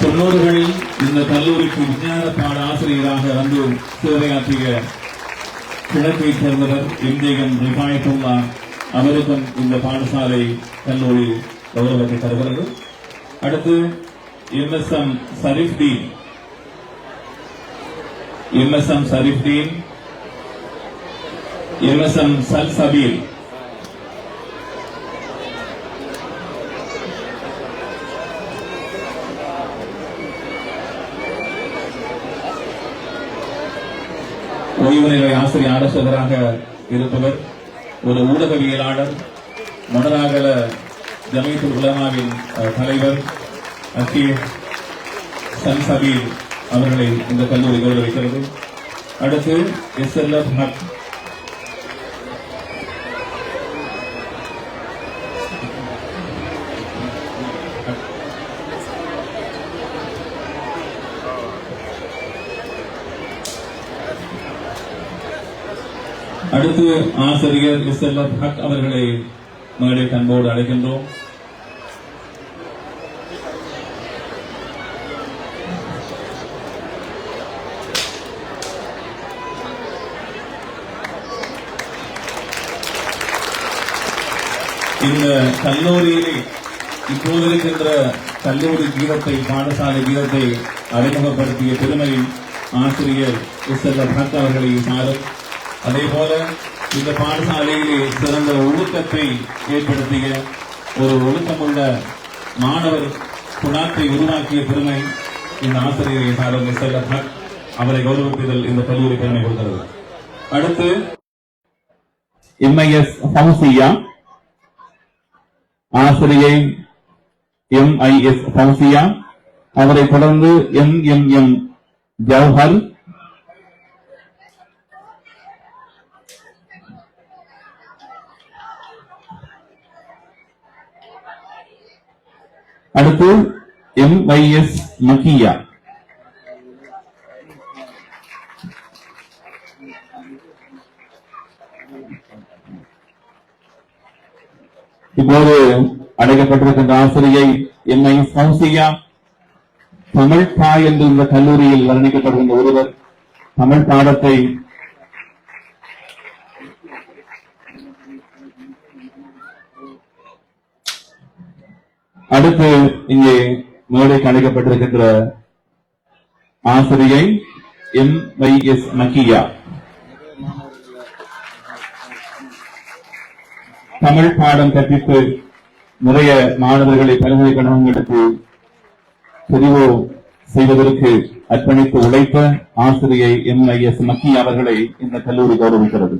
[SPEAKER 1] தொண்ணூறுகளில் இந்த கல்லூரிக்கு விஞ்ஞான பாட ஆசிரியராக வந்து சேவையாற்றிய கிழக்கைச் சேர்ந்தவர் எம்ஜேஎம் ரிஃபாயத்துல்லா. அவருக்கும் இந்த பாடசாலை கல்லூரி கௌரவத்தை தருகிறது. அடுத்து MSM சரிஃப்தீன், MSM சரிஃப்தீன், MSM சல்சபீல், ஓய்வு நிலை ஆசிரியர் ஆலோசகராக இருப்பவர், ஒரு ஊடகவியலாளர், மொனராகல ஜமீத்துல் உலமாவின் தலைவர் அக்கீர் சல்சபீல் அவர்களை இந்த கல்லூரி கௌரவிக்கிறது. அடுத்து SLF ஹக், அடுத்து ஆசிரியர் SLF ஹக் அவர்களை மேடை அன்போடு அழைக்கின்றோம். இந்த கல்லூரியிலே இப்போது இருக்கின்ற கல்லூரி கீதத்தை, பாடசாலை கீதத்தை அறிமுகப்படுத்திய பெருமை ஆசிரியர் SLF ஹக் அவர்களை சாரும். அதே போல இந்த பாடசாலையிலே சிறந்த ஒழுக்கத்தை ஏற்படுத்திய ஒரு ஒழுக்கமுள்ள மாணவர் குணாத்தை உருவாக்கிய பெருமை இந்த ஆசிரியரை சாரும் SLF ஹக். அவரை கௌரவிப்பதில் இந்த கல்லூரி பெருமை கொள்கிறது. அடுத்து MIS ஃபௌசியா ஆசிரியை MIS ஃபௌசியா. அவரை தொடர்ந்து MMM ஜவஹர், அடுத்து MYS மக்கியா. இப்போது அழைக்கப்பட்டிருக்கின்ற ஆசிரியை MIS ஃபௌசியா. தமிழ் தாய் என்று இந்த கல்லூரியில் வர்ணிக்கப்படுகின்ற ஒருவர் தமிழ் பாடத்தை அடுத்து இங்கே மேடைக்கு அழைக்கப்பட்டிருக்கின்ற ஆசிரியை MYS மக்கியா. தமிழ் பாடம் கற்பித்து நிறைய மாணவர்களை பல்கலைக்கழகங்களுக்கு தெரிவு செய்வதற்கு அர்ப்பணித்து உழைத்த ஆசிரியை MIS மக்கியா அவர்களை இந்த கல்லூரி கௌரவிக்கிறது.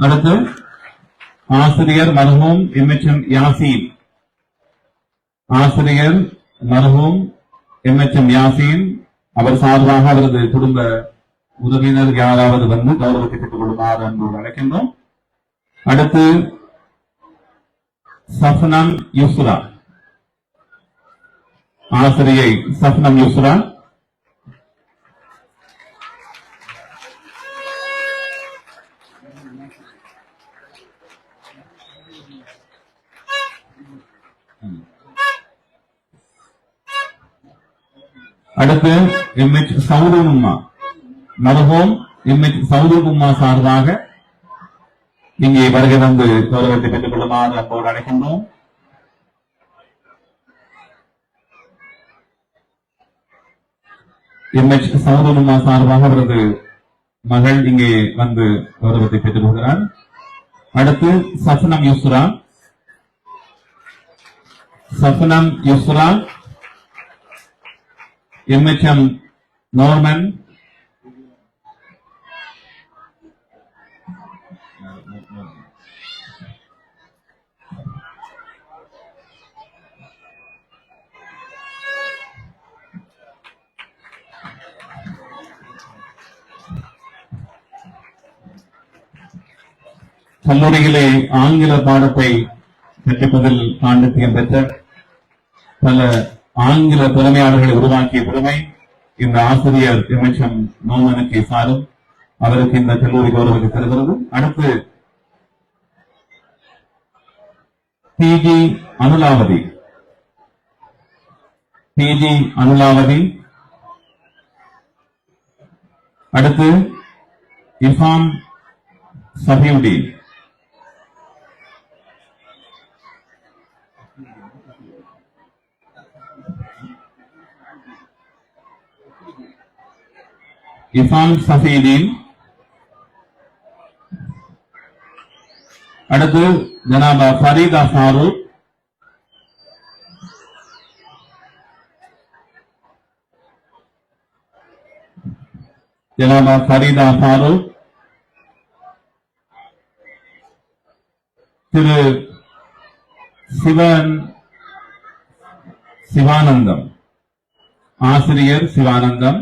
[SPEAKER 1] அடுத்து ஆசிரியர் மர்ஹூம் MHM யாசீன். ஆசிரியர் மர்ஹூம் MHM யாசீன் அவர் சார்பாக அவரது குடும்ப உறவினர் யாராவது வந்து கௌரவத்தை பெற்றுக் கொள்ளுமாறு அன்போடு அழைக்கின்றோம். அடுத்து சஃப்னம் யுஸ்ரா. ஆசிரியை சஃப்னம் யுஸ்ரா. அடுத்து MH சௌரனும்மா. மர்ஹூம் எம்எச் சௌதுகுமா சார்பாக இங்கே வருகை வந்து கௌரவத்தை பெற்றுக் கொள்ளுமாறு அப்போது அழைக்கின்றோம். எம்எச் சௌதுகுமா சார்பாக அவரது மகள் இங்கே வந்து கௌரவத்தை பெற்றுக் கொள்கிறார். அடுத்து சஃபனம் யுஸ்ரா எம்எச்எம் நோர்மன் கல்லூரியிலே ஆங்கில பாடத்தை கற்பிப்பதில் பாண்டித்தியம் பெற்ற பல ஆங்கில திறமையாளர்களை உருவாக்கிய பெருமை இந்த ஆசிரியர் எம்எச்எம் நோமனுக்கு சாரும். அவருக்கு இந்த கல்லூரி கௌரவத்தை தருகிறது. அடுத்து பிஜி அனுலாவதி. அடுத்து இஃபாம் சஃபியுddin. அடுத்து ஜனாபா ஃபரீதா ஃபாரூக். திரு சிவானந்தம், ஆசிரியர் சிவானந்தம்.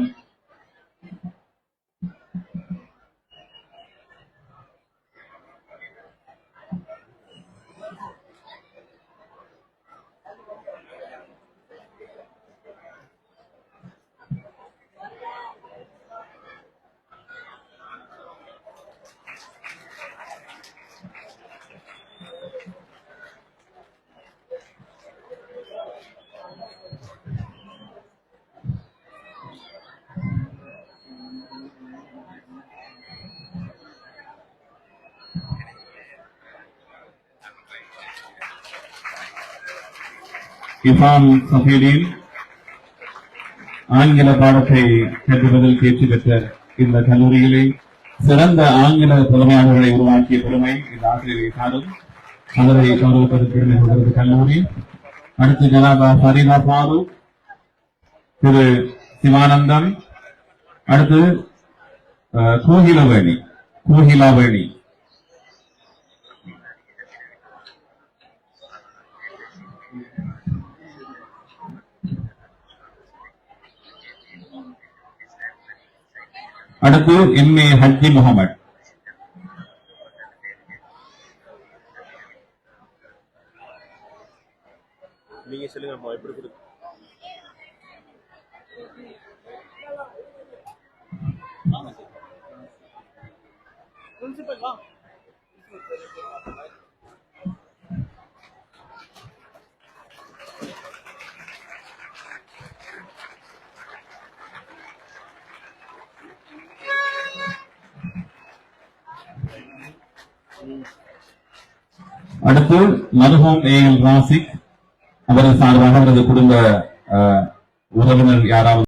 [SPEAKER 1] இஃபாம் சஃபியுddin ஆங்கில பாடத்தை கற்பிப்பதில் தேர்ச்சி பெற்ற இந்த கல்லூரியிலே சிறந்த ஆங்கில புலமையாளர்களை உருவாக்கிய பெருமை இந்த ஆசிரியரை சாரும். அவரை கௌரவப்பது பெருமை கொள்கிறது கல்லூரி. அடுத்து ஜனாபா ஃபரீதா ஃபாரூக், திரு சிவானந்தம். அடுத்து கோகிலாவேணி. அடுத்து எம்ஏ ஹஜ்ஜி முகமது.
[SPEAKER 4] நீங்க சொல்லுங்க எப்படி கொடுக்கு பிரின்சிபல் வா.
[SPEAKER 1] அடுத்து மர்ஹூம் ஏஎல் ராசிக். அவரது சார்பாக அவரது குடும்ப உறவினர் யாராவது